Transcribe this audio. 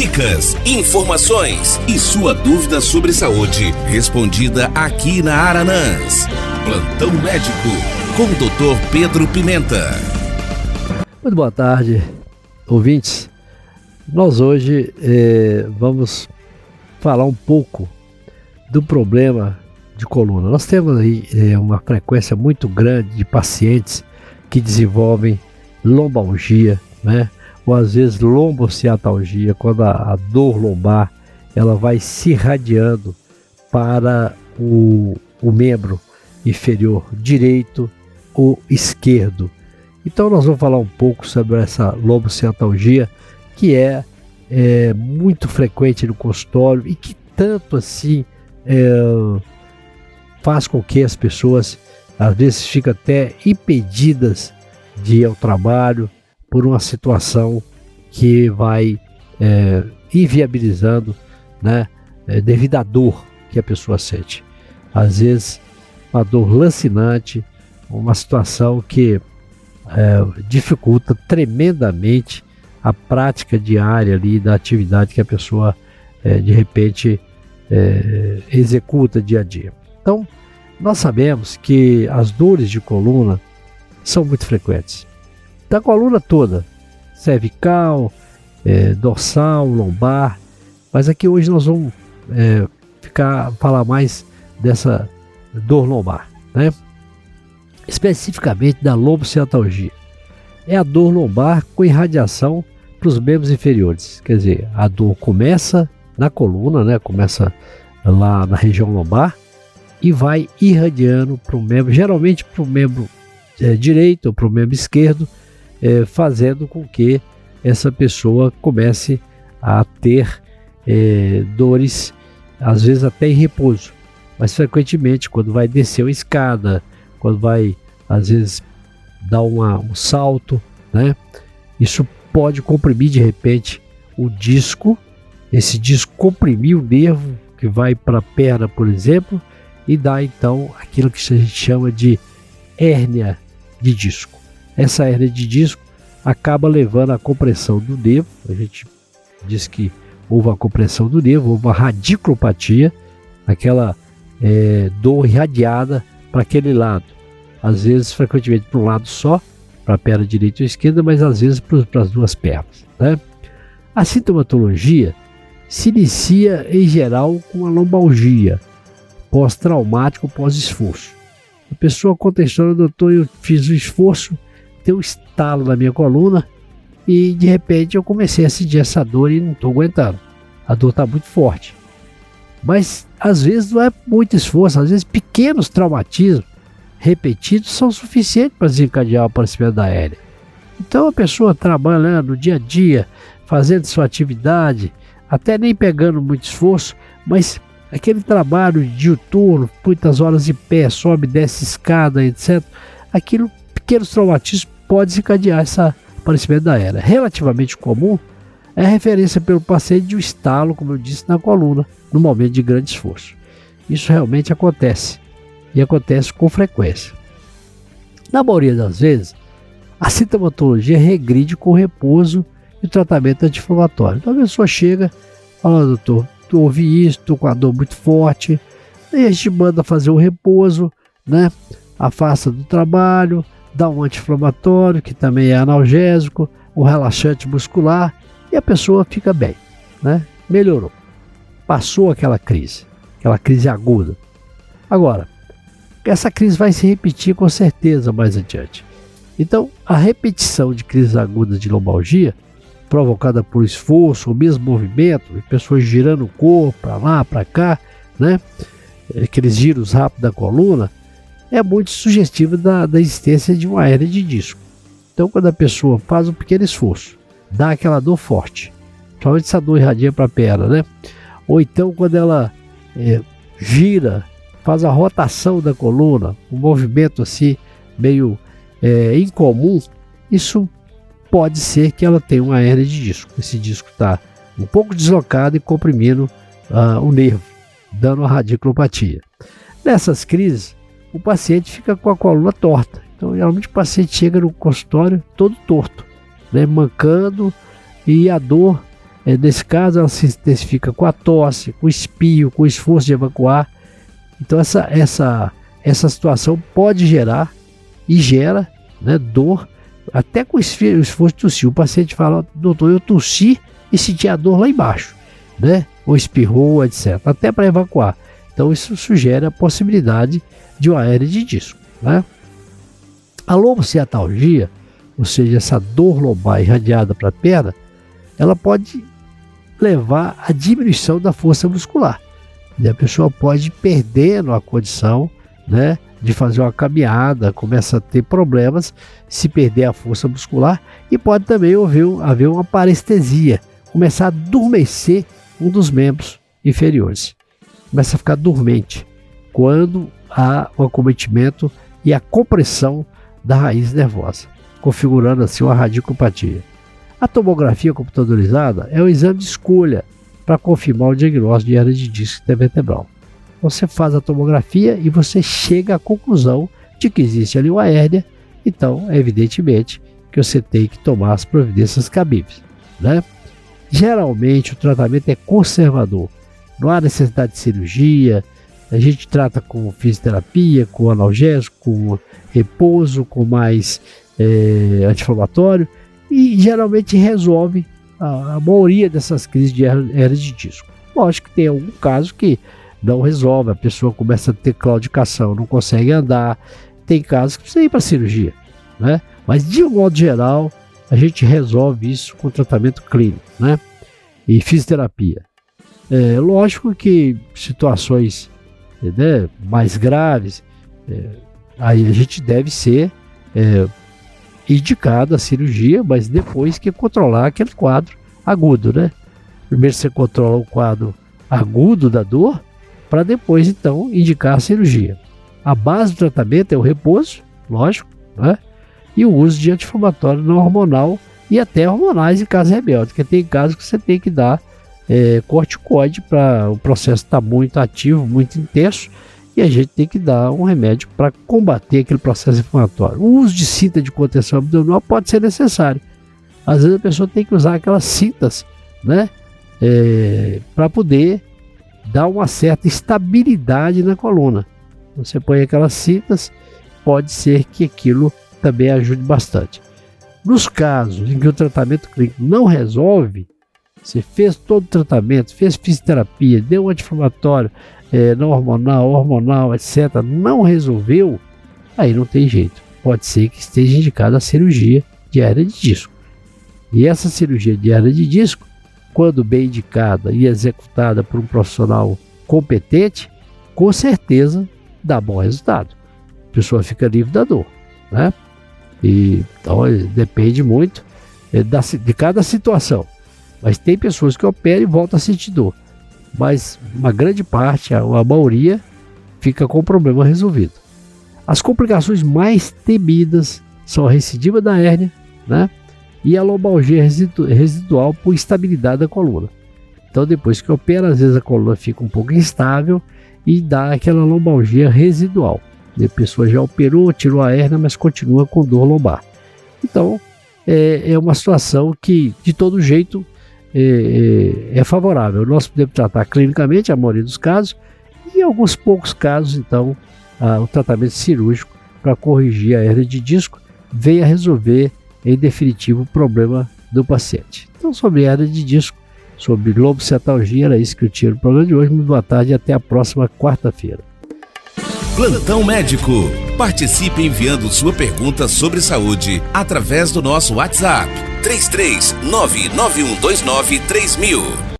Dicas, informações e sua dúvida sobre saúde respondida aqui na Aranãs. Plantão Médico com o Dr. Pedro Pimenta. Muito boa tarde, ouvintes. Nós hoje vamos falar um pouco do problema de coluna. Nós temos aí uma frequência muito grande de pacientes que desenvolvem lombalgia, né? Ou às vezes lombociatalgia, quando a dor lombar ela vai se irradiando para o membro inferior direito ou esquerdo. Então nós vamos falar um pouco sobre essa lombociatalgia, que é muito frequente no consultório e que tanto assim faz com que as pessoas às vezes ficam até impedidas de ir ao trabalho por uma situação que vai inviabilizando, né, devido à dor que a pessoa sente. Às vezes uma dor lancinante, uma situação que dificulta tremendamente a prática diária ali da atividade que a pessoa de repente executa dia a dia. Então, nós sabemos que as dores de coluna são muito frequentes. Da coluna toda, cervical, dorsal, lombar, mas aqui hoje nós vamos falar mais dessa dor lombar, né? Especificamente da lombociatalgia. É a dor lombar com irradiação para os membros inferiores, quer dizer, a dor começa na coluna, né? Começa lá na região lombar e vai irradiando para o membro, geralmente para o membro direito ou para o membro esquerdo, fazendo com que essa pessoa comece a ter dores, às vezes até em repouso, mas frequentemente quando vai descer uma escada, quando vai às vezes dar um salto, né? Isso pode comprimir de repente o disco, esse disco comprimir o nervo que vai para a perna, por exemplo, e dá então aquilo que a gente chama de hérnia de disco. Essa hérnia de disco acaba levando à compressão do nervo. A gente diz que houve uma compressão do nervo, houve uma radiculopatia, aquela dor irradiada para aquele lado. Às vezes, frequentemente, para um lado só, para a perna direita ou esquerda, mas às vezes para as duas pernas, né? A sintomatologia se inicia, em geral, com a lombalgia, pós-traumático, pós-esforço. A pessoa contextualiza: doutor, eu fiz um esforço, tem um estalo na minha coluna e de repente eu comecei a sentir essa dor e não estou aguentando. A dor está muito forte. Mas às vezes não é muito esforço, às vezes pequenos traumatismos repetidos são suficientes para desencadear o aparecimento da hérnia. Então a pessoa trabalhando no dia a dia, fazendo sua atividade, até nem pegando muito esforço, mas aquele trabalho diuturno, muitas horas de pé, sobe, desce escada, etc. Aquilo, pequenos traumatismos, pode desencadear esse aparecimento da hérnia. Relativamente comum é a referência pelo paciente de um estalo, como eu disse, na coluna, no momento de grande esforço. Isso realmente acontece, e acontece com frequência. Na maioria das vezes, a sintomatologia regride com o repouso e o tratamento anti-inflamatório. Então a pessoa chega e fala: doutor, eu ouvi isso, estou com a dor muito forte, e a gente manda fazer um repouso, né? Afasta do trabalho, dá um anti-inflamatório, que também é analgésico, um relaxante muscular, e a pessoa fica bem, né? Melhorou. Passou aquela crise aguda. Agora, essa crise vai se repetir com certeza mais adiante. Então, a repetição de crises agudas de lombalgia, provocada por esforço ou mesmo movimento, pessoas girando o corpo para lá, para cá, né? Aqueles giros rápidos da coluna, é muito sugestivo da existência de uma hérnia de disco. Então, quando a pessoa faz um pequeno esforço, dá aquela dor forte, principalmente essa dor irradia para a perna, né? Ou então quando ela gira, faz a rotação da coluna, um movimento assim meio incomum, isso pode ser que ela tenha uma hérnia de disco. Esse disco está um pouco deslocado e comprimindo o nervo, dando uma radiculopatia. Nessas crises, o paciente fica com a coluna torta. Então, geralmente o paciente chega no consultório todo torto, né, mancando, e a dor Nesse caso, ela se intensifica com a tosse, com o espirro, com o esforço de evacuar. Então, essa situação pode gerar e gera, né, dor, até com o esforço de tossir. O paciente fala: doutor, eu tossi e senti a dor lá embaixo, né? Ou espirrou, etc. Até para evacuar. Então, isso sugere a possibilidade de uma hérnia de disco, né? A lombociatalgia, ou seja, essa dor lombar irradiada para a perna, ela pode levar à diminuição da força muscular. E a pessoa pode ir perdendo a condição, né, de fazer uma caminhada, começa a ter problemas se perder a força muscular, e pode também haver uma parestesia, começar a adormecer um dos membros inferiores. Começa a ficar dormente quando há o acometimento e a compressão da raiz nervosa, configurando assim uma radiculopatia. A tomografia computadorizada é o exame de escolha para confirmar o diagnóstico de hérnia de disco intervertebral. Você faz a tomografia e você chega à conclusão de que existe ali uma hérnia, então, evidentemente, que você tem que tomar as providências cabíveis, né? Geralmente, o tratamento é conservador. Não há necessidade de cirurgia, a gente trata com fisioterapia, com analgésico, com repouso, com mais anti-inflamatório, e geralmente resolve a maioria dessas crises de hérnia de disco. Lógico que tem algum caso que não resolve, a pessoa começa a ter claudicação, não consegue andar, tem casos que precisa ir para cirurgia, né? Mas de um modo geral, a gente resolve isso com tratamento clínico, né? E fisioterapia. Lógico que situações, né, mais graves, aí a gente deve ser indicado a cirurgia, mas depois que controlar aquele quadro agudo, né? Primeiro você controla o quadro agudo da dor, para depois então indicar a cirurgia. A base do tratamento é o repouso, lógico, né? E o uso de anti-inflamatório não hormonal e até hormonais em caso rebelde, porque tem casos que você tem que dar corticoide para o processo estar muito ativo, muito intenso, e a gente tem que dar um remédio para combater aquele processo inflamatório. O uso de cinta de contenção abdominal pode ser necessário. Às vezes a pessoa tem que usar aquelas cintas, né, para poder dar uma certa estabilidade na coluna. Você põe aquelas cintas, pode ser que aquilo também ajude bastante. Nos casos em que o tratamento clínico não resolve, você fez todo o tratamento, fez fisioterapia, deu um anti-inflamatório, não hormonal, etc., não resolveu, aí não tem jeito. Pode ser que esteja indicada a cirurgia de hérnia de disco. E essa cirurgia de hérnia de disco, quando bem indicada e executada por um profissional competente, com certeza dá bom resultado. A pessoa fica livre da dor, né? E, então depende muito de cada situação. Mas tem pessoas que operam e voltam a sentir dor. Mas uma grande parte, a maioria, fica com o problema resolvido. As complicações mais temidas são a recidiva da hérnia, né? E a lombalgia residual por instabilidade da coluna. Então depois que opera, às vezes a coluna fica um pouco instável e dá aquela lombalgia residual. A pessoa já operou, tirou a hérnia, mas continua com dor lombar. Então é uma situação que de todo jeito é favorável. Nós podemos tratar clinicamente a maioria dos casos, e em alguns poucos casos, então, o tratamento cirúrgico para corrigir a hérnia de disco venha resolver em definitivo o problema do paciente. Então, sobre hérnia de disco, sobre lombociatalgia, era isso que eu tinha no programa de hoje. Muito boa tarde e até a próxima quarta-feira. Plantão Médico. Participe enviando sua pergunta sobre saúde através do nosso WhatsApp 33991293000.